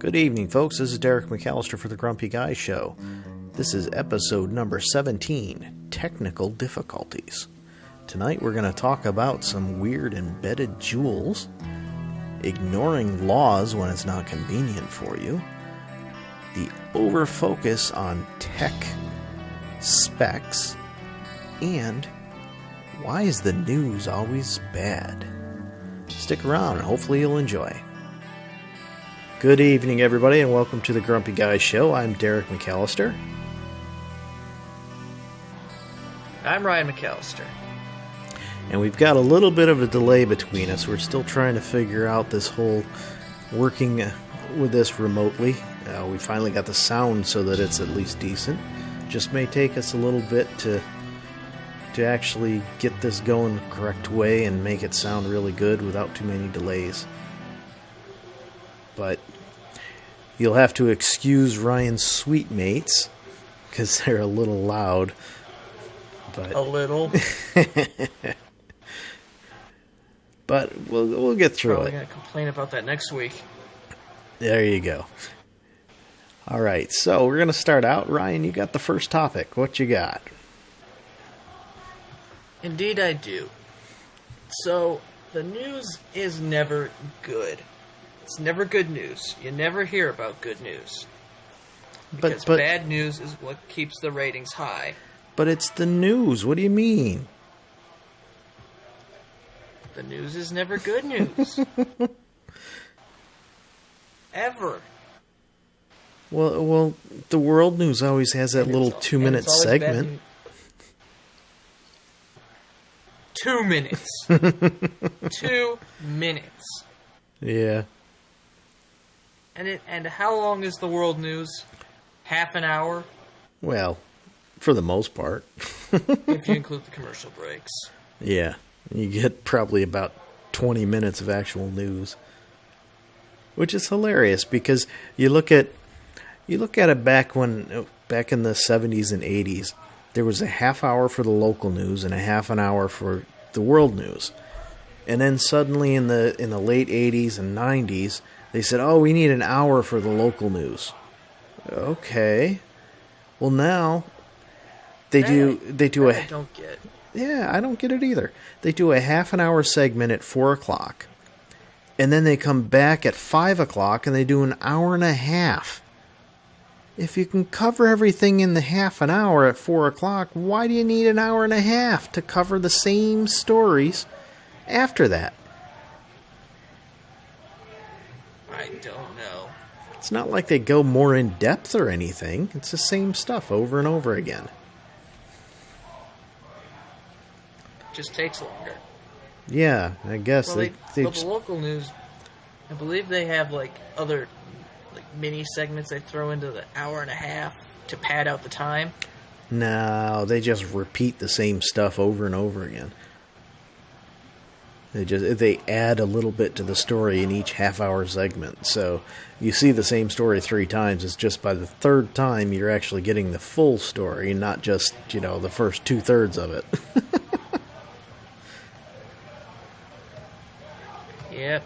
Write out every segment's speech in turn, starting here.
Good evening, folks. This is Derek McAllister for the Grumpy Guy Show. This is episode number 17, Technical Difficulties. Tonight we're going to talk about some weird embedded jewels, ignoring laws when it's not convenient for you, the overfocus on tech specs, and why is the news always bad? Stick around and hopefully you'll enjoy. Good evening, everybody, and welcome to the Grumpy Guy Show. I'm Derek McAllister. I'm Ryan McAllister. And we've got a little bit of a delay between us. We're still trying to figure out this whole working with this remotely. We finally got the sound so that it's at least decent. Just may take us a little bit to actually get this going the correct way and make it sound really good without too many delays. But you'll have to excuse Ryan's sweet mates because they're a little loud. But a little. But we'll get through Probably it. gonna complain about that next week. There you go. All right, so we're gonna start out. Ryan, you got the first topic. What you got? Indeed, I do. So the news is never good. It's never good news. You never hear about good news. Because bad news is what keeps the ratings high. But it's the news. What do you mean? The news is never good news. Ever. Well, the world news always has that little 2-minute segment. 2 minutes. 2 minutes. Yeah. And how long is the world news? Half an hour? Well, for the most part. If you include the commercial breaks. Yeah. You get probably about 20 minutes of actual news. Which is hilarious because you look at it back in the 70s and 80s, there was a half hour for the local news and a half an hour for the world news. And then suddenly in the late 80s and 90s, they said, "Oh, we need an hour for the local news." Okay. Well, now they do I don't get. Yeah, I don't get it either. They do a half an hour segment at 4 o'clock. And then they come back at 5 o'clock and they do an hour and a half. If you can cover everything in the half an hour at 4 o'clock, why do you need an hour and a half to cover the same stories after that? I don't know. It's not like they go more in depth or anything. It's the same stuff over and over again. Just takes longer. Yeah, I guess Well, the local news, I believe they have other mini segments they throw into the hour and a half to pad out the time. No, they just repeat the same stuff over and over again. They add a little bit to the story in each half-hour segment. So you see the same story 3 times. It's just by the third time you're actually getting the full story, not just, the first 2/3 of it. Yep.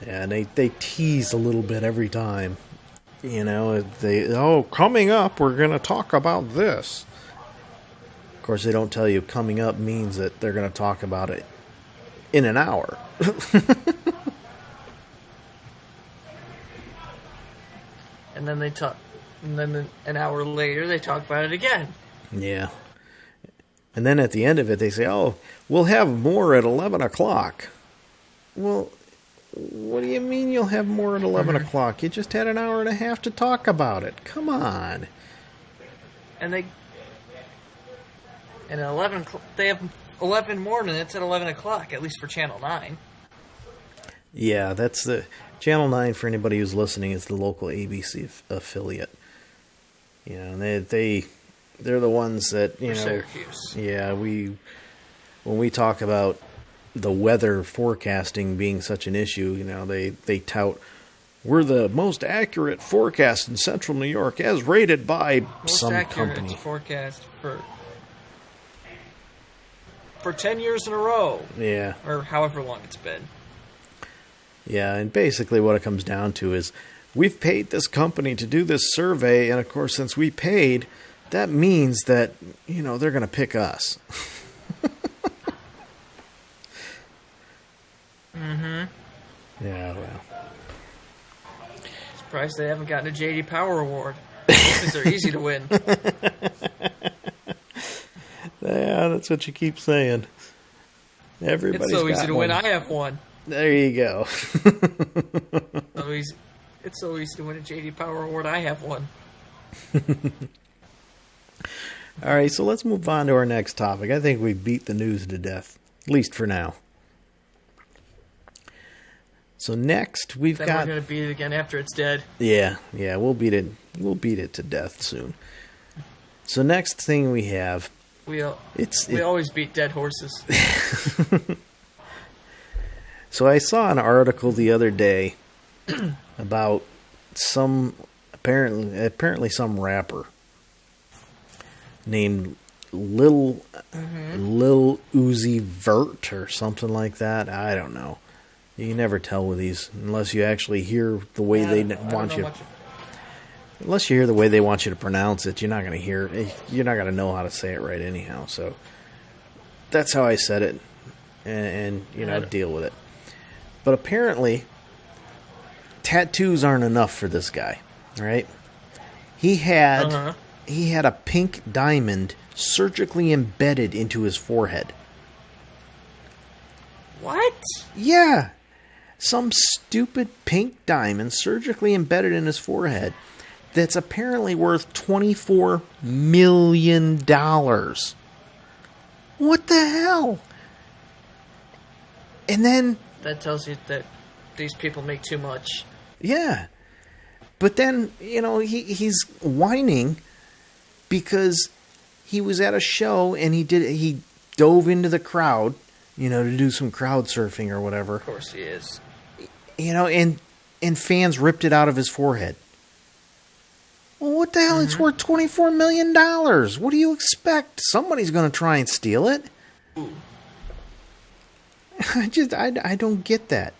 Yeah, and they tease a little bit every time. Coming up, we're going to talk about this. Of course, they don't tell you coming up means that they're going to talk about it in an hour. And then an hour later they talk about it again. Yeah. And then at the end of it, they say, "Oh, we'll have more at 11 o'clock." Well, what do you mean you'll have more at 11 o'clock? You just had an hour and a half to talk about it. Come on. And they have 11 more minutes at 11 o'clock, at least for Channel 9. Yeah, that's the Channel 9 for anybody who's listening. Is the local ABC affiliate. And they're the ones that, Syracuse. Yeah, when we talk about the weather forecasting being such an issue, they tout, "We're the most accurate forecast in Central New York as rated by some company." Most accurate forecast for 10 years in a row. Yeah. Or however long it's been. Yeah, and basically what it comes down to is we've paid this company to do this survey, and of course, since we paid, that means that, they're going to pick us. Mm-hmm. Yeah, well. Surprised they haven't gotten a J.D. Power Award. Things are easy to win. Yeah, that's what you keep saying. Everybody's It's so easy got to one. win. I have one. There you go. It's so easy to win a J.D. Power Award. I have one. All right, so let's move on to our next topic. I think we beat the news to death, at least for now. So next we're going to beat it again after it's dead. Yeah, we'll beat it. We'll beat it to death soon. So next thing we have, we always beat dead horses. So I saw an article the other day about apparently some rapper named Lil Uzi Vert or something like that. I don't know. You can never tell with these unless you actually hear the way they want you. Unless you hear the way they want you to pronounce it, you're not going to hear. You're not going to know how to say it right anyhow. So that's how I said it, and deal with it. But apparently, tattoos aren't enough for this guy. Right? He had a pink diamond surgically embedded into his forehead. What? Yeah. Some stupid pink diamond surgically embedded in his forehead that's apparently worth $24 million. What the hell? And then... That tells you that these people make too much. Yeah. But then, he's whining because he was at a show and he dove into the crowd, to do some crowd surfing or whatever. Of course he is. And fans ripped it out of his forehead. Well, what the hell? It's worth $24 million. What do you expect? Somebody's going to try and steal it. Ooh. I don't get that.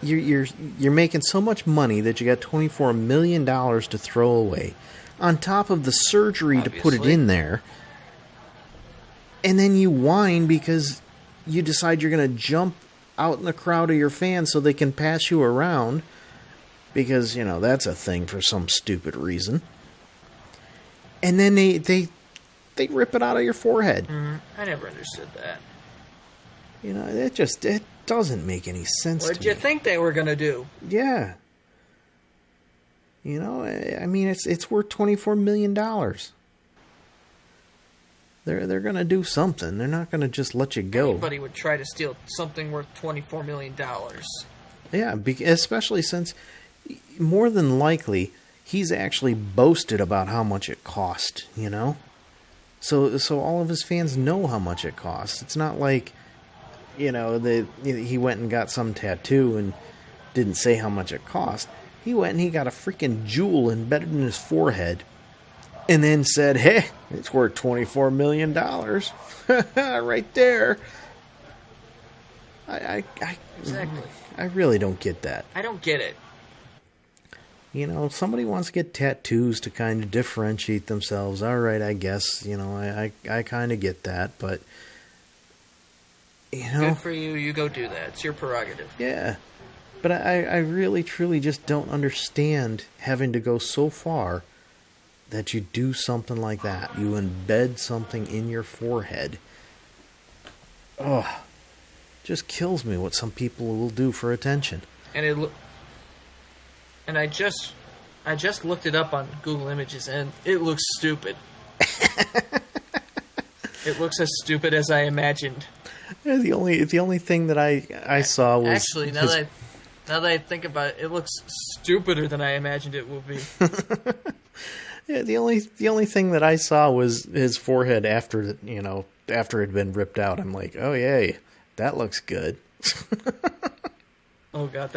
You're making so much money that you got $24 million to throw away, on top of the surgery to put it in there, and then you whine because you decide you're going to jump out in the crowd of your fans so they can pass you around, because that's a thing for some stupid reason, and then they rip it out of your forehead. I never understood that. It doesn't make any sense to me. What did you think they were going to do? Yeah. I mean, it's worth $24 million. They're going to do something. They're not going to just let you go. Anybody would try to steal something worth $24 million. Yeah, especially since, more than likely, he's actually boasted about how much it cost, So all of his fans know how much it costs. It's not like... he went and got some tattoo and didn't say how much it cost. He went and he got a freaking jewel embedded in his forehead and then said, hey, it's worth $24 million. Right there. Exactly. I really don't get that. I don't get it. If somebody wants to get tattoos to kind of differentiate themselves, all right, I guess, I kind of get that, but... Good for you. You go do that. It's your prerogative. Yeah. But I really, truly just don't understand having to go so far that you do something like that. You embed something in your forehead. Oh, just kills me what some people will do for attention. And I just looked it up on Google Images, and it looks stupid. It looks as stupid as I imagined. The only thing that I saw was actually now that I think about it, it looks stupider than I imagined it would be. Yeah, the only thing that I saw was his forehead after it had been ripped out. I'm like, oh yay, that looks good. Oh god,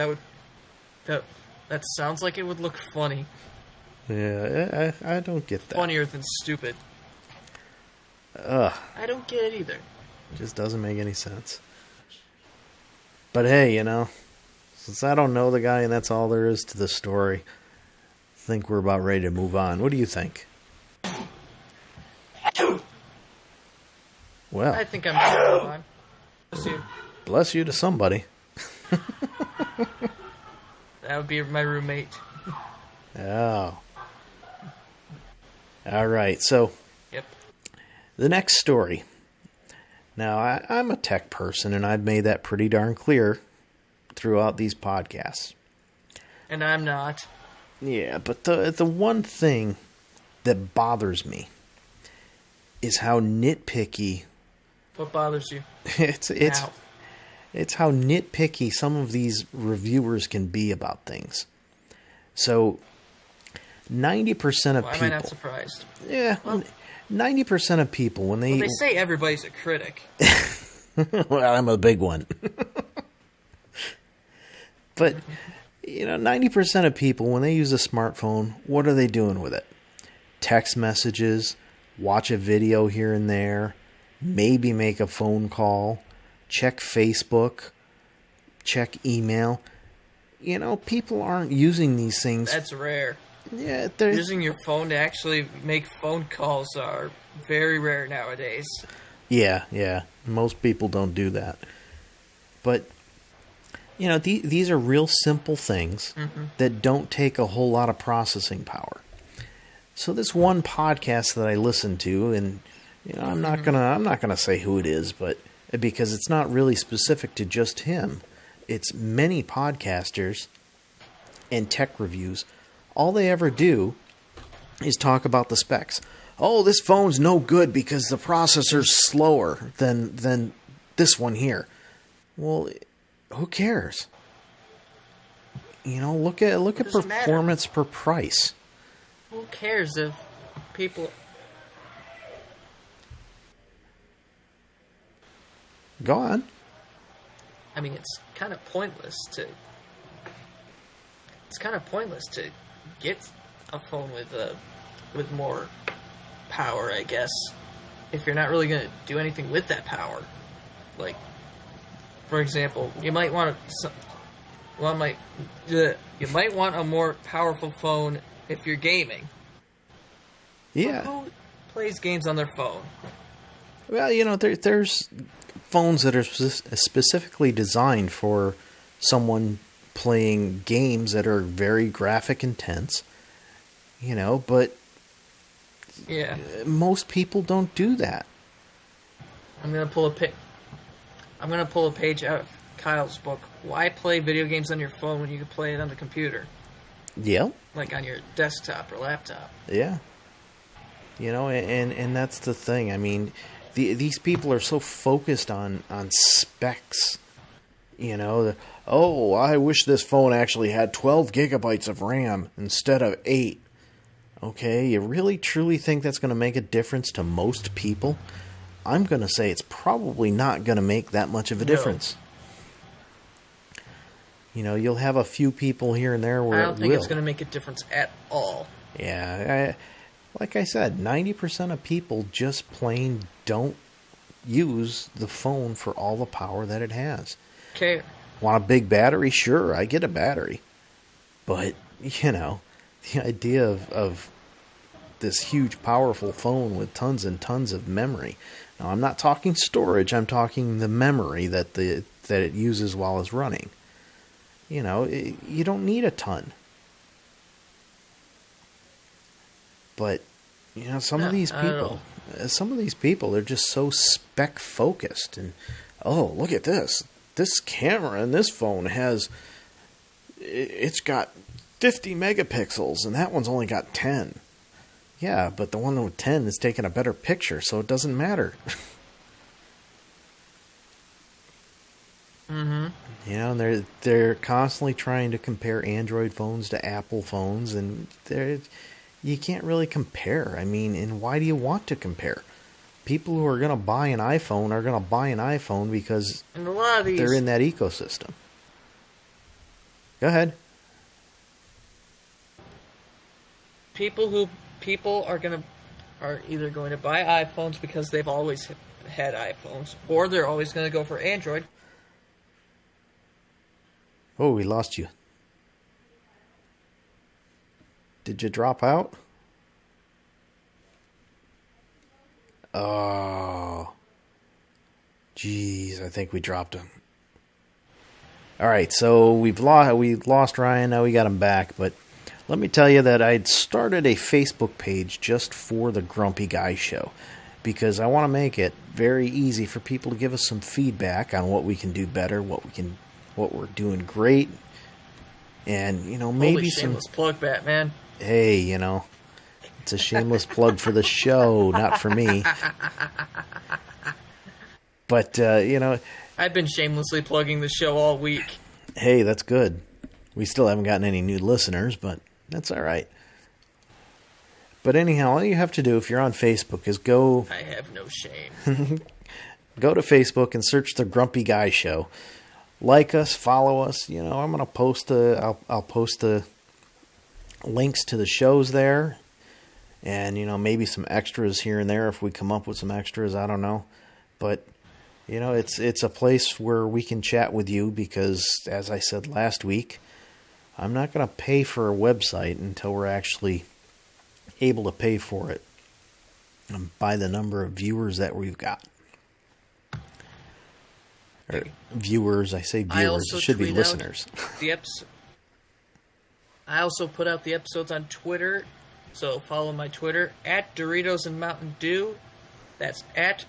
that sounds like it would look funny. Yeah, I don't get that. Funnier than stupid. Ugh. I don't get it either. It just doesn't make any sense. But hey, since I don't know the guy and that's all there is to the story, I think we're about ready to move on. What do you think? Well, I think I'm ready to move on. Bless you. Bless you to somebody. That would be my roommate. Oh. All right, so Yep. the next story. Now, I'm a tech person, and I've made that pretty darn clear throughout these podcasts. And I'm not. Yeah, but the one thing that bothers me is how nitpicky. What bothers you? It's how nitpicky some of these reviewers can be about things. So, 90% of Why people. am I not surprised? Yeah, well, 90% of people when they. Well, they say everybody's a critic. Well, I'm a big one. But, 90% of people, when they use a smartphone, what are they doing with it? Text messages, watch a video here and there, maybe make a phone call, check Facebook, check email. People aren't using these things. That's rare. Yeah, using your phone to actually make phone calls are very rare nowadays. Yeah. Most people don't do that. But, these are real simple things that don't take a whole lot of processing power. So this one podcast that I listened to, and I'm not gonna say who it is, but because it's not really specific to just him, it's many podcasters and tech reviews. All they ever do is talk about the specs. Oh, this phone's no good because the processor's slower than this one here. Well, who cares? Look at performance per price. Who cares if people... Go on. I mean, it's kind of pointless to get a phone with more power, I guess, if you're not really going to do anything with that power. Like, for example, you might want a more powerful phone if you're gaming. Yeah. Who plays games on their phone? Well, there's phones that are specifically designed for someone playing games that are very graphic intense, but yeah, most people don't do that. I'm gonna pull a page out of Kyle's book. Why play video games on your phone when you can play it on the computer? Yeah, like on your desktop or laptop. Yeah, and that's the thing. I mean, these people are so focused on specs. I wish this phone actually had 12 gigabytes of RAM instead of 8. Okay, you really truly think that's going to make a difference to most people? I'm going to say it's probably not going to make that much of a difference. You'll have a few people here and there where I don't think it's going to make a difference at all. Yeah, like I said, 90% of people just plain don't use the phone for all the power that it has. Okay. Want a big battery? Sure, I get a battery. But, the idea of this huge, powerful phone with tons and tons of memory. Now, I'm not talking storage. I'm talking the memory that it uses while it's running. You don't need a ton. But, some of these people, they're just so spec focused. And, oh, look at this. This camera in this phone it's got 50 megapixels, and that one's only got 10. Yeah, but the one with 10 is taking a better picture, so it doesn't matter. Mm-hmm. And they're constantly trying to compare Android phones to Apple phones, and you can't really compare. I mean, and why do you want to compare? People who are going to buy an iPhone are going to buy an iPhone because they're in that ecosystem. Go ahead. People are either going to buy iPhones because they've always had iPhones, or they're always going to go for Android. Oh, we lost you. Did you drop out? Oh. Jeez, I think we dropped him. All right, so we lost Ryan. Now we got him back. But let me tell you that I'd started a Facebook page just for the Grumpy Guy Show, because I want to make it very easy for people to give us some feedback on what we can do better, what we're doing great, and maybe Holy shameless plug, Batman. Hey, it's a shameless plug for the show, not for me. But I've been shamelessly plugging the show all week. Hey, that's good. We still haven't gotten any new listeners, but that's all right. But anyhow, all you have to do if you're on Facebook is go... I have no shame. Go to Facebook and search the Grumpy Guy Show. Like us, follow us. I'm going to post I'll post the links to the shows there. And, maybe some extras here and there if we come up with some extras. I don't know. But, it's a place where we can chat with you because, as I said last week, I'm not going to pay for a website until we're actually able to pay for it by the number of viewers that we've got. Or viewers, I say viewers, it should be listeners. I also put out the episodes on Twitter, so follow my Twitter, at Doritos and Mountain Dew. That's at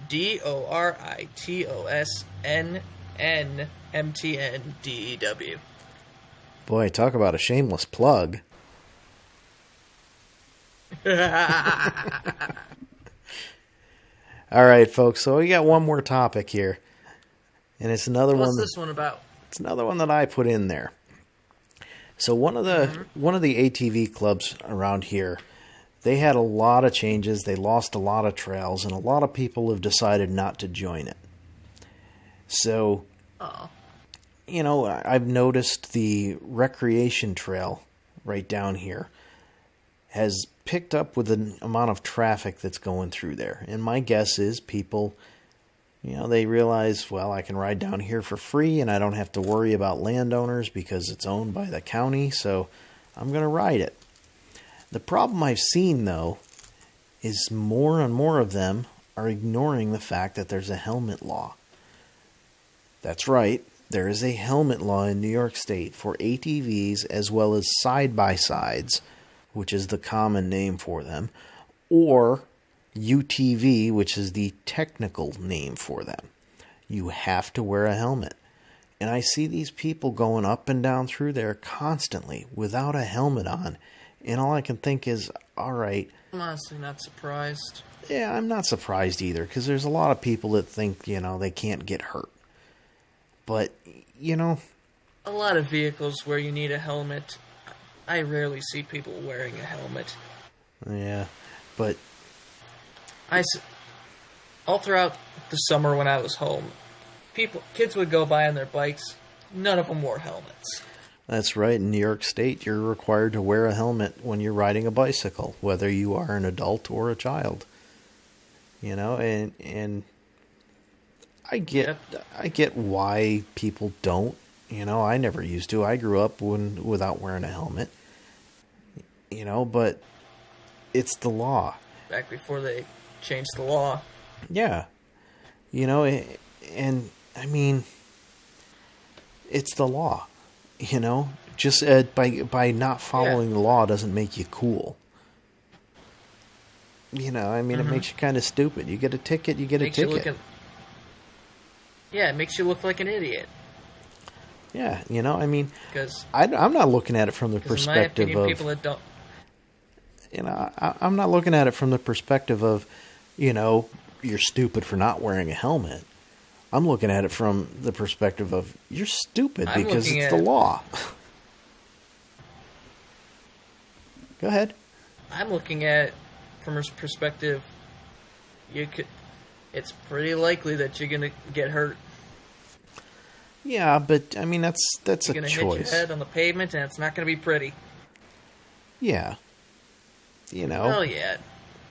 DORITOSNNMTNDEW. Boy, talk about a shameless plug. All right, folks, so we got one more topic here. And it's another one. What's this one about? It's another one that I put in there. So one of the ATV clubs around here, they had a lot of changes. They lost a lot of trails, and a lot of people have decided not to join it. So, I've noticed the recreation trail right down here has picked up with an amount of traffic that's going through there. And my guess is people, they realize, well, I can ride down here for free and I don't have to worry about landowners because it's owned by the county, so I'm going to ride it. The problem I've seen, though, is more and more of them are ignoring the fact that there's a helmet law. That's right, there is a helmet law in New York State for ATVs as well as side-by-sides, which is the common name for them, or UTV, which is the technical name for them. You have to wear a helmet. And I see these people going up and down through there constantly without a helmet on. And all I can think is, all right. I'm honestly not surprised. Yeah, I'm not surprised either, because there's a lot of people that think, they can't get hurt. But, a lot of vehicles where you need a helmet, I rarely see people wearing a helmet. Yeah, but all throughout the summer when I was home, kids would go by on their bikes. None of them wore helmets. That's right. In New York State, you're required to wear a helmet when you're riding a bicycle, whether you are an adult or a child. And I get why people don't. I never used to. I grew up without wearing a helmet. But it's the law. Back before they changed the law. Yeah. And I mean, it's the law. Just by not following the law doesn't make you cool. It makes you kind of stupid. You get a ticket, you get a ticket. It makes you look like an idiot. Yeah, because I'm not looking at it from the perspective of people that don't. I'm not looking at it from the perspective of, you're stupid for not wearing a helmet. I'm looking at it from the perspective of, you're stupid because it's the law. Go ahead. I'm looking at it from a perspective, it's pretty likely that you're going to get hurt. Yeah, but, that's a choice. You're going to hit your head on the pavement, and it's not going to be pretty. Yeah. Well, yeah.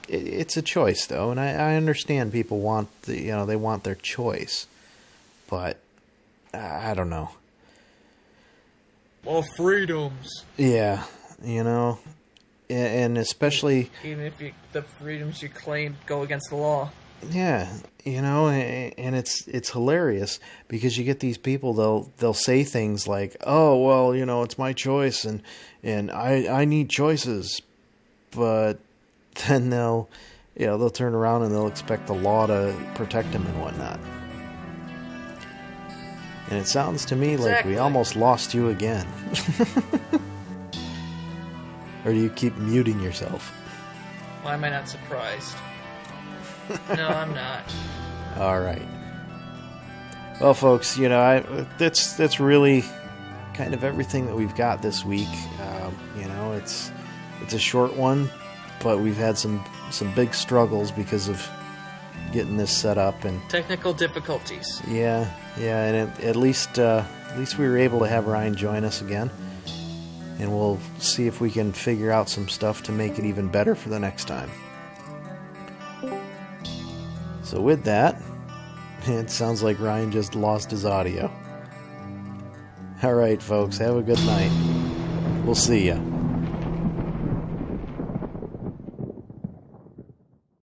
It's a choice, though, and I understand people want they want their choice, but I don't know. Well, freedoms. Yeah, you know, and especially... Even if the freedoms you claim go against the law. Yeah, you know, and it's hilarious because you get these people, they'll say things like, "Oh, well, you know, it's my choice and I need choices." But then they'll turn around and they'll expect the law to protect them and whatnot. And it sounds to me like we almost lost you again. Or do you keep muting yourself? Why am I not surprised? No, I'm not. All right. Well, folks, you know, that's really kind of everything that we've got this week. You know, it's a short one, but we've had some big struggles because of getting this set up and technical difficulties. Yeah, and at least we were able to have Ryan join us again, and we'll see if we can figure out some stuff to make it even better for the next time. So with that, it sounds like Ryan just lost his audio. All right, folks, have a good night. We'll see ya.